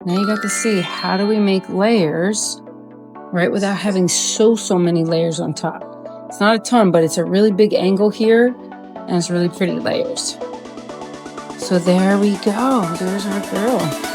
Now you got to see, how do we make layers, right, without having so many layers on top. It's not a ton, but it's a really big angle here, and it's really pretty layers. So there we go. There's our girl.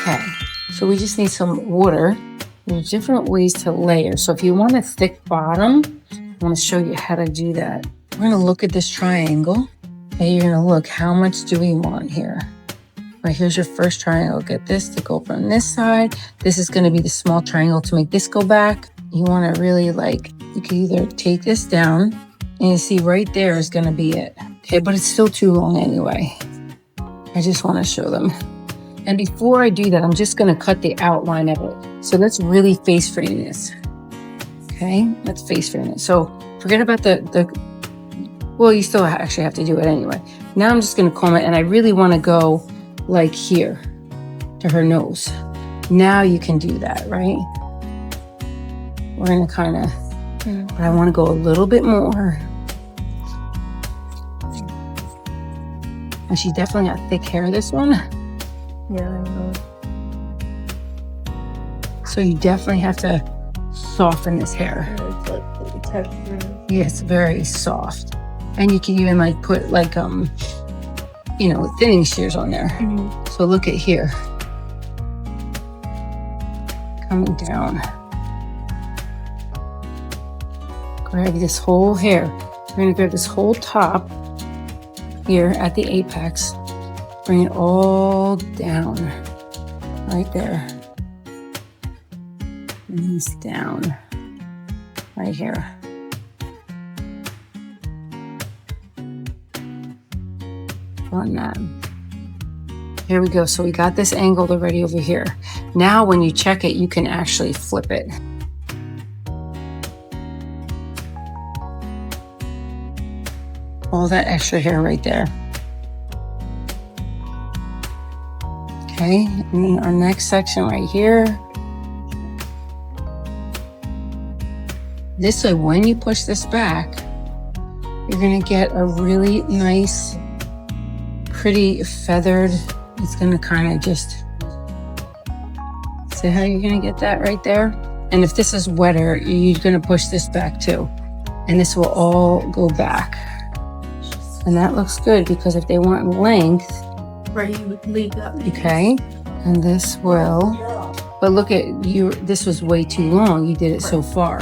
Okay, so we just need some water. There's different ways to layer. So if you want a thick bottom, I want to show you how to do that. We're going to look at this triangle. Okay, you're going to look, how much do we want here? Right, here's your first triangle. Get this to go from this side. This is going to be the small triangle to make this go back. You want to really you can either take this down, and you see right there is going to be it. Okay, but it's still too long anyway. I just want to show them. And before I do that, I'm just going to cut the outline of it. So let's really face frame this. Okay, let's face frame it. So forget about well, you still actually have to do it anyway. Now I'm just going to comb it, and I really want to go like here to her nose. Now you can do that, right? We're going to kind of, but I want to go a little bit more. And she definitely got thick hair, this one. Yeah, I know. So you definitely have to soften this hair. It's like the texture. Yeah, it's very soft. And you can even put thinning shears on there. Mm-hmm. So look at here. Coming down. Grab this whole hair. We're gonna grab this whole top here at the apex. Bring it all down, right there. And this down, right here. On that. Here we go. So we got this angled already over here. Now when you check it, you can actually flip it. All that extra hair right there. Okay, and then our next section right here. This way, when you push this back, you're gonna get a really nice, pretty feathered. It's gonna kind of just, see how you're gonna get that right there? And if this is wetter, you're gonna push this back too. And this will all go back. And that looks good, because if they want length, Right, you would leave that. okay, and this will, but look at you, this was way too long. You did it so far.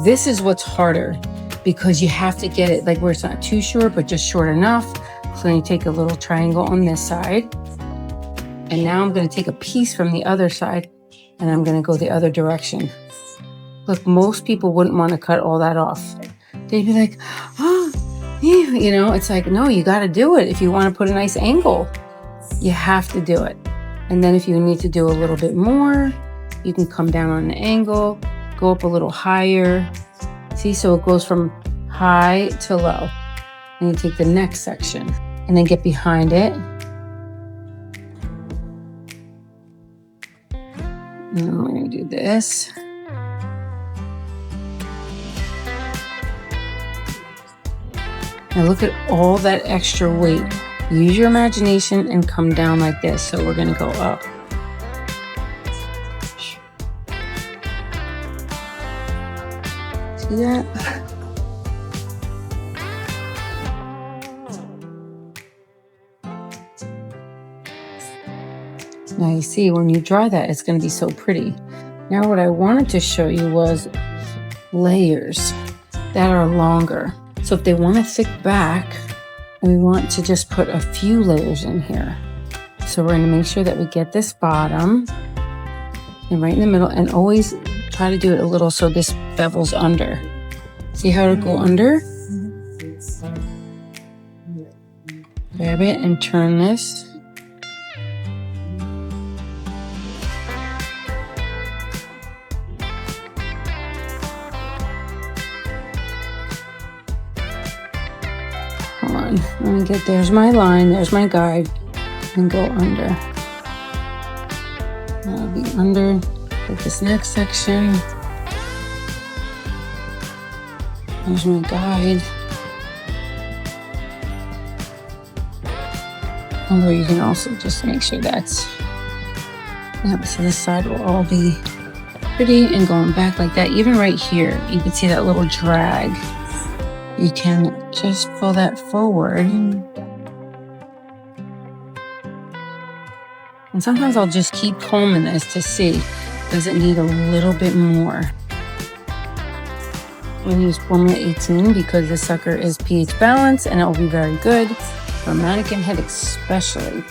This is what's harder, because you have to get it where it's not too short, but just short enough. So then you take a little triangle on this side. And now I'm going to take a piece from the other side, and I'm going to go the other direction. Look, most people wouldn't want to cut all that off. They'd be like, oh, yeah, it's no, you got to do it. If you want to put a nice angle, you have to do it. And then if you need to do a little bit more, you can come down on an angle, go up a little higher. See, so it goes from high to low. And you take the next section and then get behind it. And then we're going to do this. Now look at all that extra weight. Use your imagination and come down like this. So we're going to go up. See that? Now you see, when you dry that, it's going to be so pretty. Now what I wanted to show you was layers that are longer. So if they want a thick back, we want to just put a few layers in here. So we're going to make sure that we get this bottom and right in the middle, and always try to do it a little so this bevels under. See how it'll go under? Grab it and turn this. Come on, let me get, there's my line, there's my guide, and go under. I'll be under, take this next section. There's my guide. Although you can also just make sure that's, yep, so this side will all be pretty and going back like that. Even right here, you can see that little drag. You can just pull that forward. And sometimes I'll just keep combing this to see, does it need a little bit more? I'm going to use formula 18 because this sucker is pH balanced and it will be very good for mannequin head especially.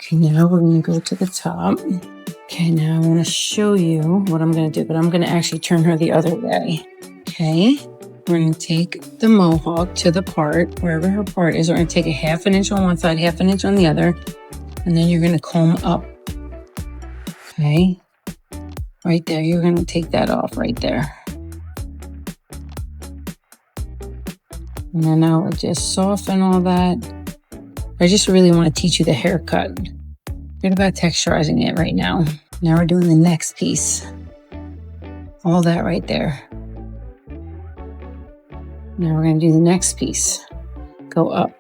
Okay, now we're going to go to the top. Okay, now I want to show you what I'm going to do, but I'm going to actually turn her the other way. Okay, we're going to take the mohawk to the part, wherever her part is. We're going to take a 1/2 inch on one side, 1/2 inch on the other, and then you're going to comb up. Okay, right there, you're going to take that off right there. And then I will just soften all that. I just really want to teach you the haircut. Forget about texturizing it right now. Now we're doing the next piece. All that right there. Now we're going to do the next piece. Go up.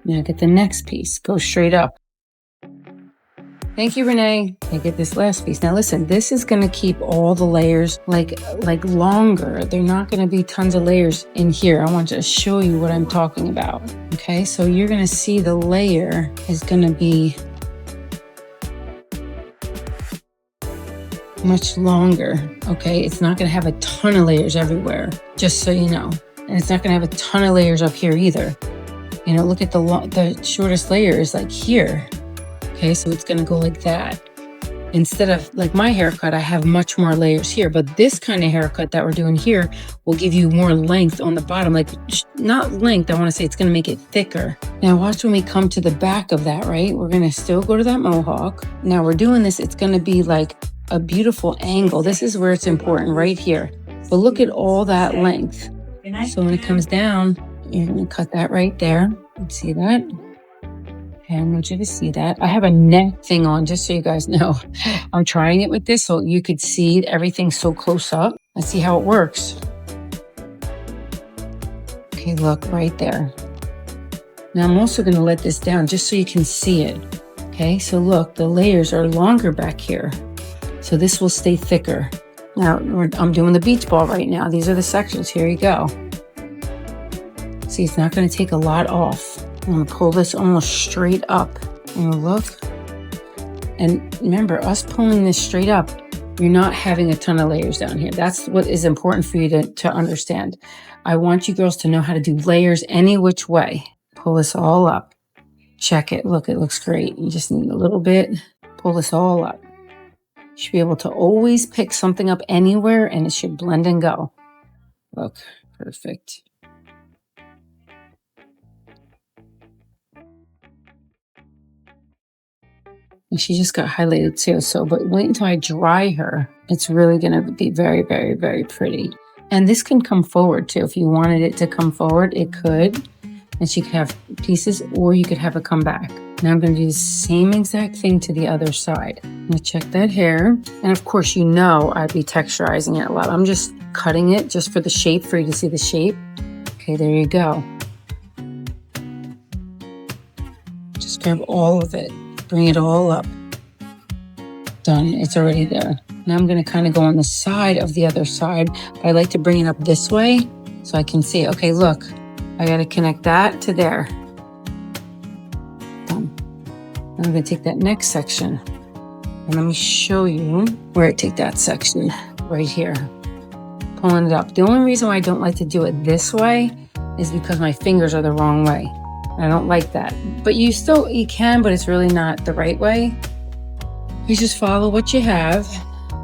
Now get the next piece. Go straight up. Thank you, Renee. I get this last piece. Now listen, this is going to keep all the layers like longer. They're not going to be tons of layers in here. I want to show you what I'm talking about. Okay, so you're going to see the layer is going to be much longer. Okay, it's not going to have a ton of layers everywhere, just so you know. And it's not going to have a ton of layers up here either. You know, look at the shortest layer is like here. Okay, so it's going to go like that. Instead of like my haircut, I have much more layers here, but this kind of haircut that we're doing here will give you more length on the bottom. Like not length, I want to say it's going to make it thicker. Now watch when we come to the back of that, right? We're going to still go to that mohawk. Now we're doing this, it's going to be like a beautiful angle. This is where it's important right here. But look at all that length. So when it comes down, you're going to cut that right there. See that? Okay, I want you to see that. I have a neck thing on, just so you guys know. I'm trying it with this so you could see everything so close up. Let's see how it works. Okay, look right there. Now I'm also going to let this down just so you can see it. Okay, so look, the layers are longer back here. So this will stay thicker. Now I'm doing the beach ball right now. These are the sections. Here you go. See, it's not going to take a lot off. I'm going to pull this almost straight up. And look. And remember, us pulling this straight up, you're not having a ton of layers down here. That's what is important for you to understand. I want you girls to know how to do layers any which way. Pull this all up. Check it. Look, it looks great. You just need a little bit. Pull this all up. You should be able to always pick something up anywhere and it should blend and go. Look, perfect. And she just got highlighted too. So, but wait until I dry her. It's really going to be very, very, very pretty. And this can come forward too. If you wanted it to come forward, it could. And she could have pieces or you could have it come back. Now I'm going to do the same exact thing to the other side. I'm going to check that hair. And of course, you know, I'd be texturizing it a lot. I'm just cutting it just for the shape, for you to see the shape. Okay, there you go. Just grab all of it. Bring it all up. Done. It's already there. Now I'm going to kind of go on the side of the other side. But I like to bring it up this way so I can see. Okay, look. I got to connect that to there. Done. Now I'm going to take that next section. And let me show you where I take that section. Right here. Pulling it up. The only reason why I don't like to do it this way is because my fingers are the wrong way. I don't like that. But you can, but it's really not the right way. You just follow what you have.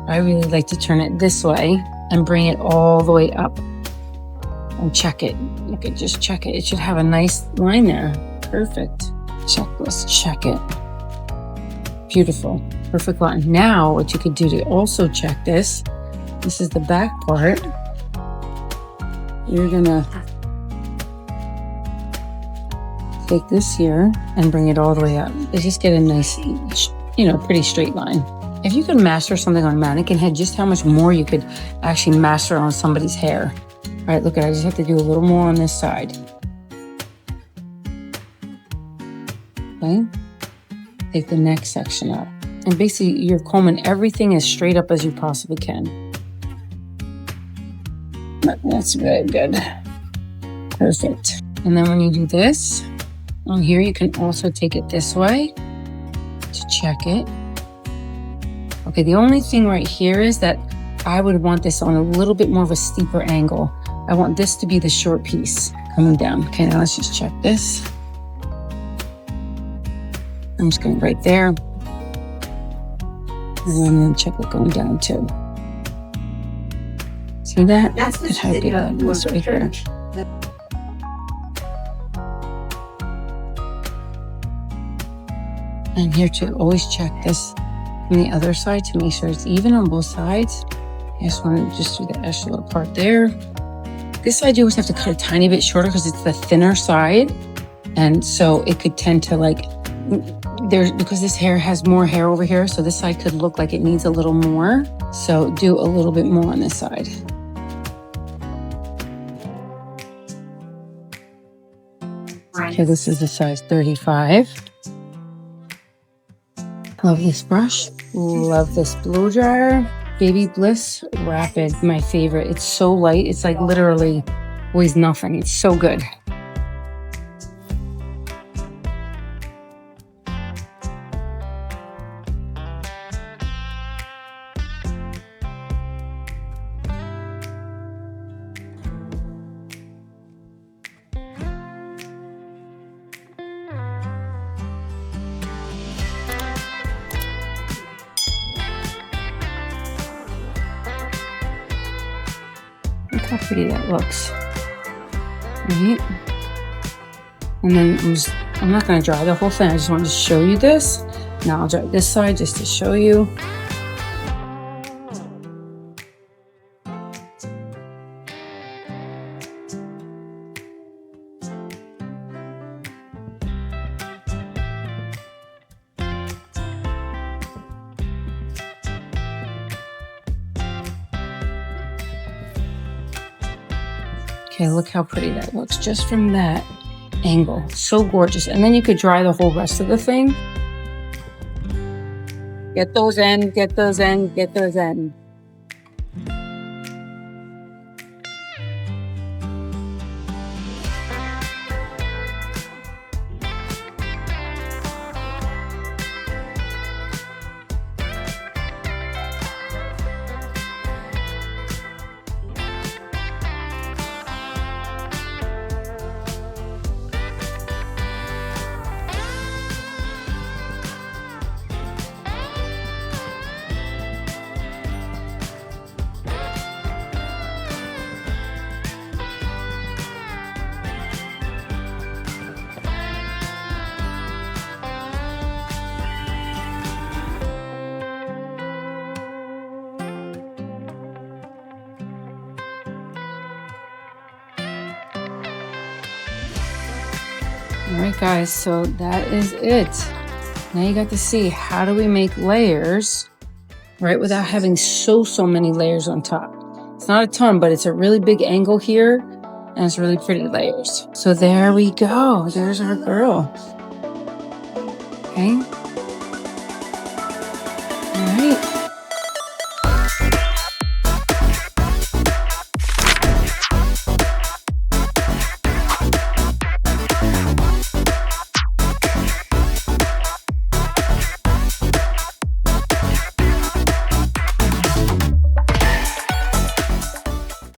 I really like to turn it this way and bring it all the way up and check it. Look at, just check it. It should have a nice line there. Perfect. Check, let's check it. Beautiful, perfect line. Now what you could do to also check this is the back part. You're gonna take this here and bring it all the way up. You just get a nice, pretty straight line. If you could master something on mannequin head, just how much more you could actually master on somebody's hair. All right, look at it. I just have to do a little more on this side. Okay. Take the neck section up. And basically, you're combing everything as straight up as you possibly can. That's very good. Perfect. And then when you do this, on here, you can also take it this way to check it. Okay, the only thing right here is that I would want this on a little bit more of a steeper angle. I want this to be the short piece coming down. Okay, now let's just check this. I'm just going right there. And I'm going to check it going down too. See that? That's Look how big that is right there. And here too, always check this from the other side to make sure it's even on both sides. I just want to just do the extra little part there. This side you always have to cut a tiny bit shorter because it's the thinner side. And so it could tend to because this hair has more hair over here, so this side could look like it needs a little more. So do a little bit more on this side. Okay, this is a size 35. Love this brush. Love this blow dryer. Baby Bliss Rapid, my favorite. It's so light. It's like literally weighs nothing. It's so good. Look how pretty that looks. Right? And then I'm not going to dry the whole thing. I just wanted to show you this. Now I'll dry this side just to show you. Okay, look how pretty that looks just from that angle. So gorgeous. And then you could dry the whole rest of the thing. Get those in, get those in, get those in. All right, guys, so that is it. Now you got to see how do we make layers, right, without having so many layers on top. It's not a ton, but it's a really big angle here, and it's really pretty layers. So there we go. There's our girl. Okay.